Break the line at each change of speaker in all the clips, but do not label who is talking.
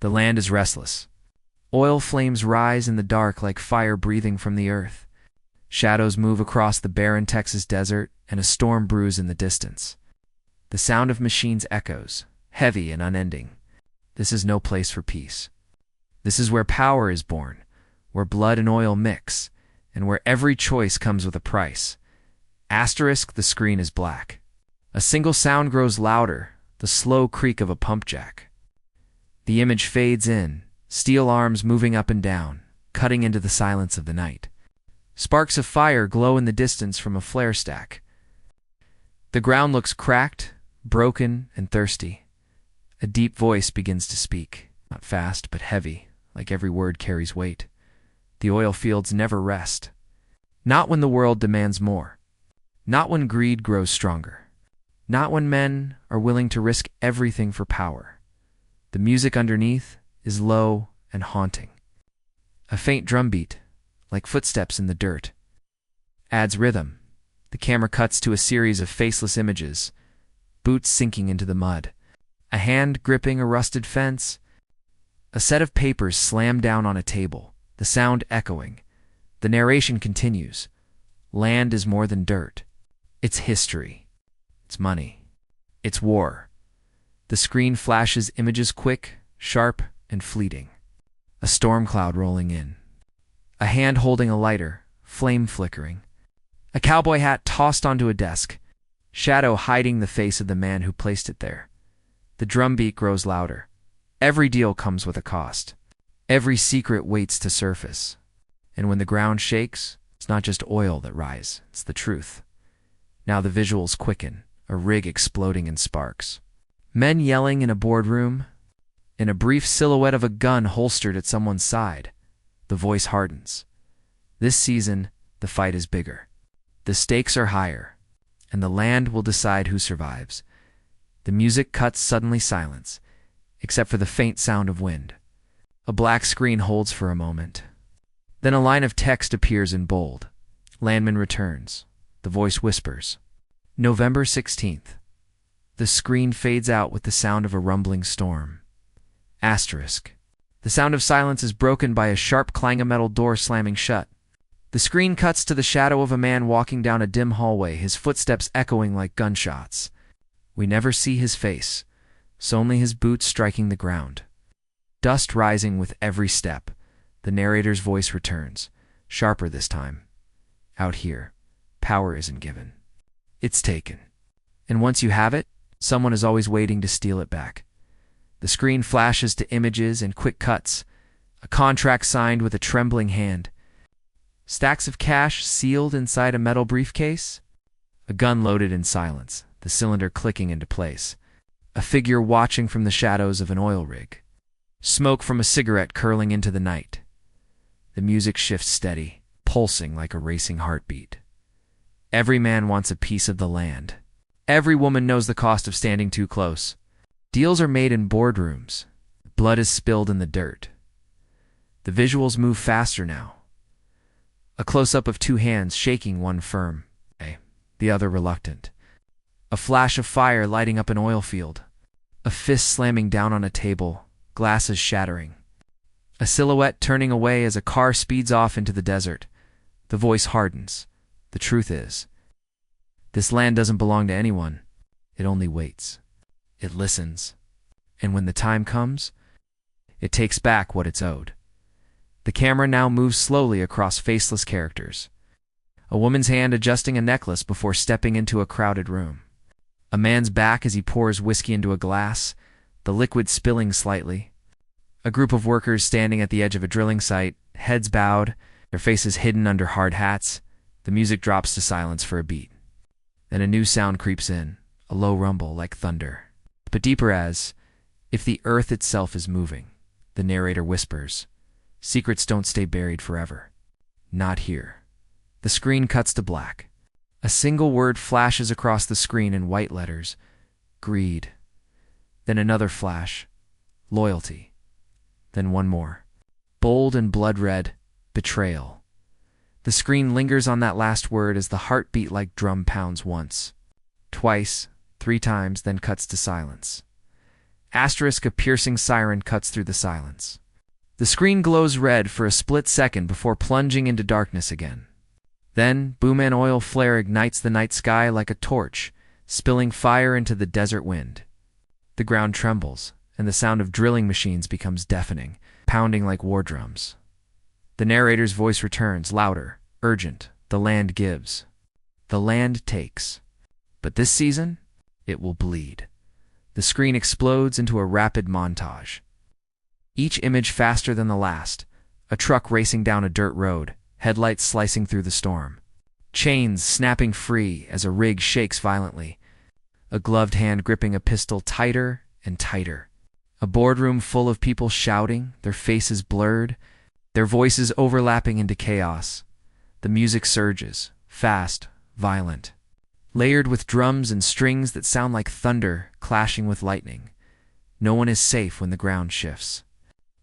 The land is restless. Oil flames rise in the dark like fire breathing from the earth. Shadows move across the barren Texas desert, and a storm brews in the distance. The sound of machines echoes, heavy and unending. This is no place for peace. This is where power is born, where blood and oil mix, and where every choice comes with a price. Asterisk, the screen is black. A single sound grows louder, the slow creak of a pump jack. The image fades in, steel arms moving up and down, cutting into the silence of the night. Sparks of fire glow in the distance from a flare stack. The ground looks cracked, broken, and thirsty. A deep voice begins to speak, not fast but heavy, like every word carries weight. The oil fields never rest. Not when the world demands more. Not when greed grows stronger. Not when men are willing to risk everything for power. The music underneath is low and haunting. A faint drumbeat, like footsteps in the dirt, adds rhythm. The camera cuts to a series of faceless images, boots sinking into the mud, a hand gripping a rusted fence, a set of papers slammed down on a table, the sound echoing. The narration continues. Land is more than dirt. It's history. It's money. It's war. The screen flashes images quick, sharp, and fleeting. A storm cloud rolling in. A hand holding a lighter, flame flickering. A cowboy hat tossed onto a desk, shadow hiding the face of the man who placed it there. The drumbeat grows louder. Every deal comes with a cost. Every secret waits to surface. And when the ground shakes, it's not just oil that rises, it's the truth. Now the visuals quicken, a rig exploding in sparks. Men yelling in a boardroom, in a brief silhouette of a gun holstered at someone's side. The voice hardens. This season, the fight is bigger. The stakes are higher, and the land will decide who survives. The music cuts suddenly silence, except for the faint sound of wind. A black screen holds for a moment. Then a line of text appears in bold. Landman returns. The voice whispers. November 16th. The screen fades out with the sound of a rumbling storm. Asterisk. The sound of silence is broken by a sharp clang of metal door slamming shut. The screen cuts to the shadow of a man walking down a dim hallway, his footsteps echoing like gunshots. We never see his face, so only his boots striking the ground. Dust rising with every step. The narrator's voice returns, sharper this time. Out here, power isn't given. It's taken. And once you have it, someone is always waiting to steal it back. The screen flashes to images and quick cuts. A contract signed with a trembling hand. Stacks of cash sealed inside a metal briefcase. A gun loaded in silence, the cylinder clicking into place. A figure watching from the shadows of an oil rig. Smoke from a cigarette curling into the night. The music shifts steady, pulsing like a racing heartbeat. Every man wants a piece of the land. Every woman knows the cost of standing too close. Deals are made in boardrooms. Blood is spilled in the dirt. The visuals move faster now. A close-up of two hands shaking, one firm, the other reluctant. A flash of fire lighting up an oil field. A fist slamming down on a table, glasses shattering. A silhouette turning away as a car speeds off into the desert. The voice hardens. The truth is, this land doesn't belong to anyone. It only waits. It listens. And when the time comes, it takes back what it's owed. The camera now moves slowly across faceless characters. A woman's hand adjusting a necklace before stepping into a crowded room. A man's back as he pours whiskey into a glass, the liquid spilling slightly. A group of workers standing at the edge of a drilling site, heads bowed, their faces hidden under hard hats. The music drops to silence for a beat. Then a new sound creeps in, a low rumble like thunder. But deeper as, if the earth itself is moving, the narrator whispers, secrets don't stay buried forever. Not here. The screen cuts to black. A single word flashes across the screen in white letters. Greed. Then another flash. Loyalty. Then one more. Bold and blood-red. Betrayal. The screen lingers on that last word as the heartbeat like drum pounds once. Twice, 3 times, then cuts to silence. Asterisk, a piercing siren cuts through the silence. The screen glows red for a split second before plunging into darkness again. Then, boom, an oil flare ignites the night sky like a torch, spilling fire into the desert wind. The ground trembles, and the sound of drilling machines becomes deafening, pounding like war drums. The narrator's voice returns, louder, urgent. The land gives. The land takes. But this season, it will bleed. The screen explodes into a rapid montage. Each image faster than the last. A truck racing down a dirt road, headlights slicing through the storm. Chains snapping free as a rig shakes violently. A gloved hand gripping a pistol tighter and tighter. A boardroom full of people shouting, their faces blurred, their voices overlapping into chaos. The music surges, fast, violent, layered with drums and strings that sound like thunder clashing with lightning. No one is safe when the ground shifts.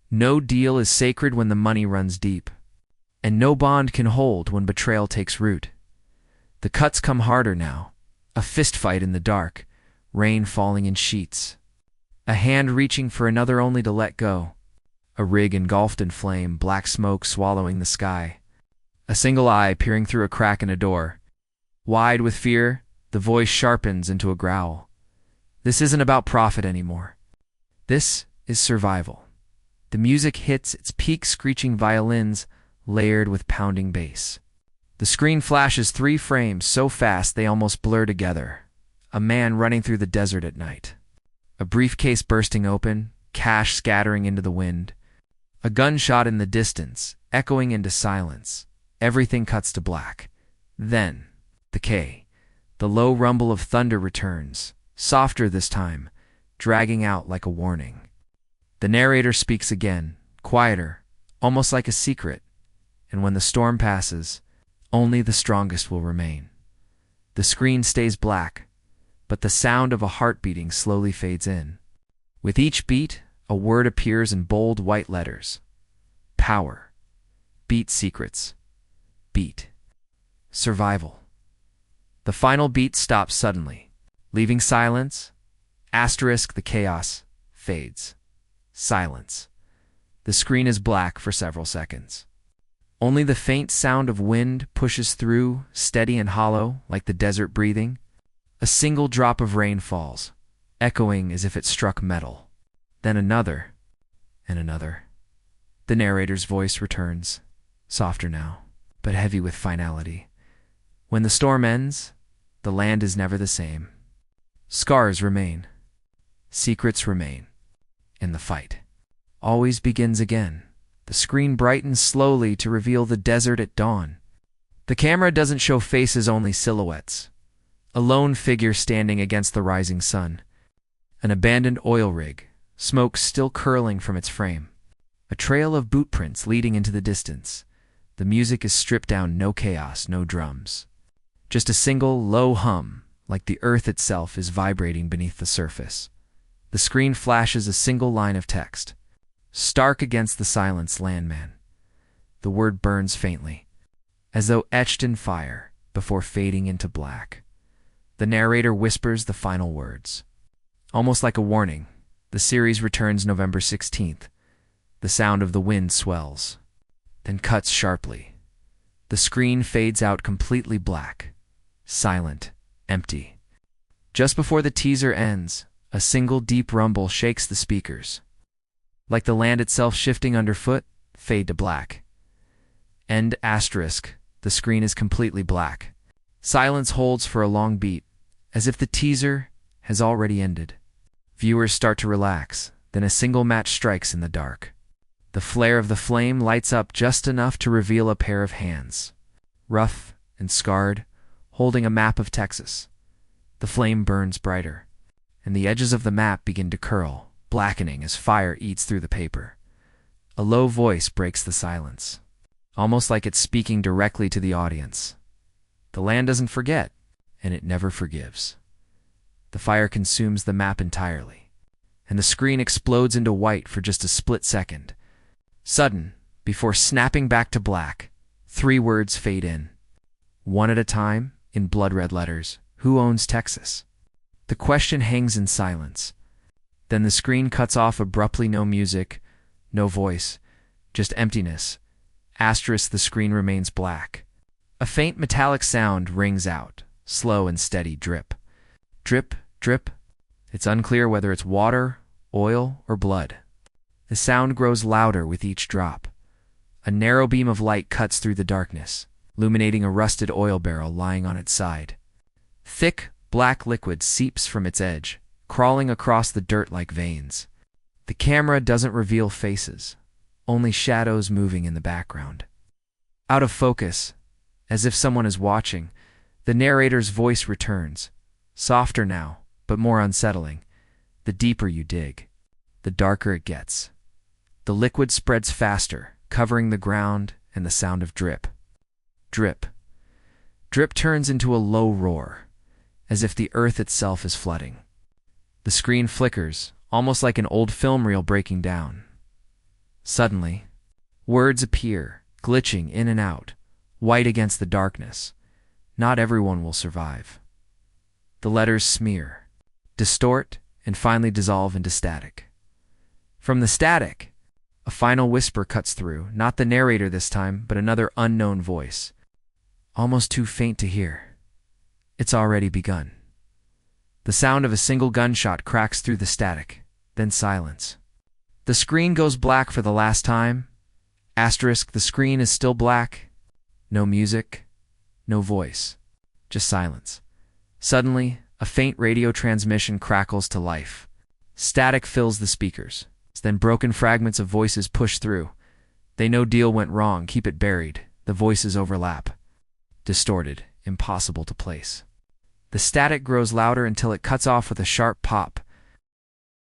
No deal is sacred when the money runs deep. And no bond can hold when betrayal takes root. The cuts come harder now. A fistfight in the dark, rain falling in sheets. A hand reaching for another only to let go. A rig engulfed in flame, black smoke swallowing the sky. A single eye peering through a crack in a door. Wide with fear, the voice sharpens into a growl. This isn't about profit anymore. This is survival. The music hits its peak, screeching violins layered with pounding bass. The screen flashes 3 frames so fast they almost blur together. A man running through the desert at night. A briefcase bursting open, cash scattering into the wind. A gunshot in the distance, echoing into silence. Everything cuts to black. Then, the low rumble of thunder returns, softer this time, dragging out like a warning. The narrator speaks again, quieter, almost like a secret, and when the storm passes, only the strongest will remain. The screen stays black, but the sound of a heart beating slowly fades in. With each beat, a word appears in bold white letters. Power. Beat secrets. Beat. Survival. The final beat stops suddenly, leaving silence. Asterisk, the chaos fades. Silence. The screen is black for several seconds. Only the faint sound of wind pushes through, steady and hollow, like the desert breathing. A single drop of rain falls, echoing as if it struck metal. Then another, and another. The narrator's voice returns, softer now, but heavy with finality. When the storm ends, the land is never the same. Scars remain. Secrets remain. And the fight always begins again. The screen brightens slowly to reveal the desert at dawn. The camera doesn't show faces, only silhouettes. A lone figure standing against the rising sun. An abandoned oil rig, smoke still curling from its frame. A trail of boot prints leading into the distance. The music is stripped down, no chaos, no drums. Just a single, low hum, like the earth itself is vibrating beneath the surface. The screen flashes a single line of text. Stark against the silence, Landman. The word burns faintly, as though etched in fire, before fading into black. The narrator whispers the final words. Almost like a warning, the series returns November 16th. The sound of the wind swells, then cuts sharply. The screen fades out completely black, silent, empty. Just before the teaser ends, a single deep rumble shakes the speakers. Like the land itself shifting underfoot, fade to black. End asterisk, the screen is completely black. Silence holds for a long beat, as if the teaser has already ended. Viewers start to relax, then a single match strikes in the dark. The flare of the flame lights up just enough to reveal a pair of hands, rough and scarred, holding a map of Texas. The flame burns brighter, and the edges of the map begin to curl, blackening as fire eats through the paper. A low voice breaks the silence, almost like it's speaking directly to the audience. The land doesn't forget, and it never forgives. The fire consumes the map entirely, and the screen explodes into white for just a split second. Sudden, before snapping back to black, 3 words fade in. One at a time, in blood-red letters, who owns Texas? The question hangs in silence. Then the screen cuts off abruptly. No music, no voice, just emptiness. Asterisk, the screen remains black. A faint metallic sound rings out, slow and steady. Drip. Drip, drip. It's unclear whether it's water, oil, or blood. The sound grows louder with each drop. A narrow beam of light cuts through the darkness, illuminating a rusted oil barrel lying on its side. Thick, black liquid seeps from its edge, crawling across the dirt like veins. The camera doesn't reveal faces, only shadows moving in the background. Out of focus, as if someone is watching, the narrator's voice returns, softer now, but more unsettling. The deeper you dig, the darker it gets. The liquid spreads faster, covering the ground, and the sound of drip. Drip. Drip turns into a low roar, as if the earth itself is flooding. The screen flickers, almost like an old film reel breaking down. Suddenly, words appear, glitching in and out, white against the darkness. Not everyone will survive. The letters smear, distort, and finally dissolve into static. From the static, a final whisper cuts through, not the narrator this time, but another unknown voice. Almost too faint to hear. It's already begun. The sound of a single gunshot cracks through the static, then silence. The screen goes black for the last time. Asterisk, the screen is still black. No music, no voice, just silence. Suddenly, a faint radio transmission crackles to life. Static fills the speakers. Then broken fragments of voices push through. They know deal went wrong, keep it buried. The voices overlap. Distorted, impossible to place. The static grows louder until it cuts off with a sharp pop,